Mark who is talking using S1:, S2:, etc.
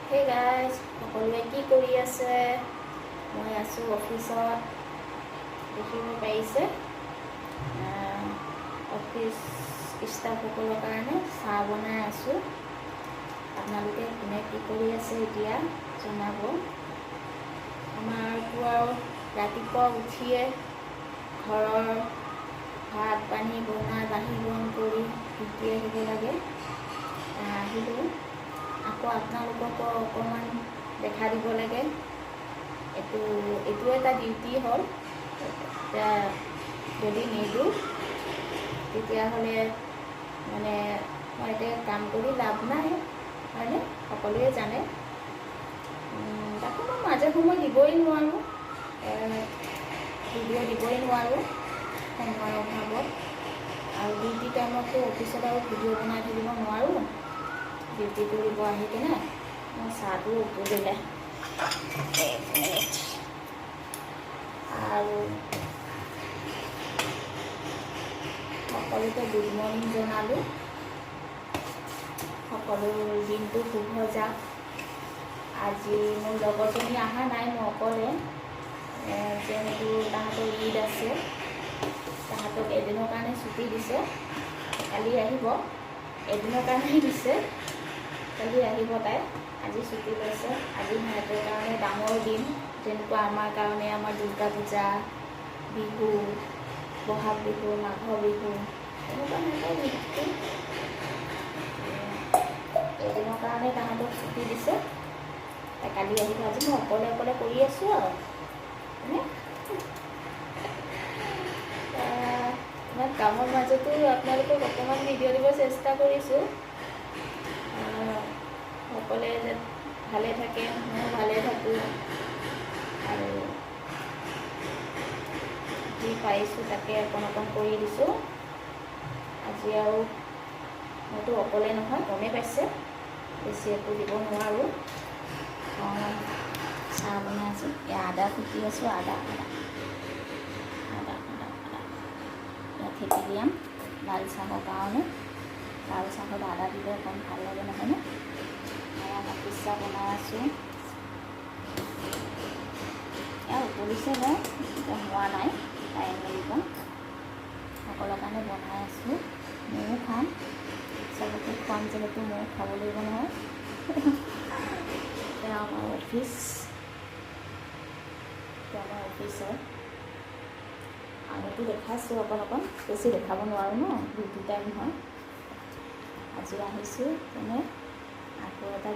S1: Hey guys, সকলোৱে কি কৰি আছে? মই আছোঁ অফিচত। দেখিব পাৰিছে অফিচ ষ্টাফসকলৰ কাৰণে চাহ বনাই আছোঁ। আপোনালোকে কোনে কি কৰি আছে এতিয়া জনাব। আমাৰতো আৰু ৰাতিপুৱা উঠিয়ে ঘৰৰ ভাত পানী বনাই বাঢ়ি বন কৰি ডিউটি আহিব লাগে। আহিলোঁ আকৌ আপোনালোকক অকণমান দেখা দিব লাগে। এইটো এটা ডিউটি হ'ল। এতিয়া যদি নিদিওঁ তেতিয়াহ'লে মানে মই এতিয়া কাম কৰি লাভ নাই, হয়নে? সকলোৱে জানে। তাকো মই মাজে সময় দিবই নোৱাৰোঁ, ভিডিঅ' দিবই নোৱাৰোঁ সময়ৰ অভাৱত। আৰু ডিউটি টাইমততো অফিচত আৰু ভিডিঅ' বনাই থাকিব নোৱাৰোঁ। ডিউটি কৰিব আহি কিনে মই চাহটো উতলিলে। এক মিনিট। আৰু সকলোকে গুড মৰ্ণিং জনালোঁ। সকলো দিনটো শুভ যাওক। আজি মোৰ লগৰজনী অহা নাই, মই অকলে। যিহেতু তাহাঁতৰ ঈদ আছে, তাহাঁতক এদিনৰ কাৰণে ছুটি দিছে। কালি আহিব, এদিনৰ কাৰণেই দিছে, কালি আহিব তাই। আজি ছুটি লৈছে। আজি সিহঁতৰ কাৰণে ডাঙৰ দিন, যেনেকুৱা আমাৰ কাৰণে আমাৰ দুৰ্গা পূজা, বিহু, বহাগ বিহু, মাঘ বিহু, তেনেকুৱা সিহঁতৰ বিহুটো এদিনৰ কাৰণে তাহাঁতক ছুটি দিছে। কালি আহিব। আজি মই অকলে অকলে কৰি আছোঁ আৰু ইমান কামৰ মাজতো আপোনালোকক অকণমান ভিডিঅ' দিব চেষ্টা কৰিছোঁ। সকলোৱে যে ভালে থাকে, ময়ো ভালে থাকোঁ। আৰু যি পাৰিছোঁ তাকে অকণ অকণ কৰি দিছোঁ। আজি আৰু মইতো অকলে নহয়, গমেই পাইছে, বেছি একো দিব নোৱাৰোঁ। চাহ বনাই আছোঁ, আদা কুটি আছোঁ। আদা থেকি দিয়াম লাল চাহৰ কাৰণে। লাল চাহত আদা দিলে অকণ ভাল লাগে, নহয়নে? গাখীৰ চাহ বনাই আছোঁ। এয়া উতলিছে ন, এতিয়া হোৱা নাই, টাইম লাগিব। সকলোৰ কাৰণে বনাই আছোঁ। ময়ো খাম, চবকে খুৱাম যিহেতু ময়ো খাব লাগিব নহয়। এতিয়া আমাৰ অফিচ হয়। আগতো দেখাইছোঁ অকণ অকণ, বেছি দেখাব নোৱাৰোঁ ন, ডিউটি টাইম হয়। আজি আহিছোঁ তেনে আকৌ এটা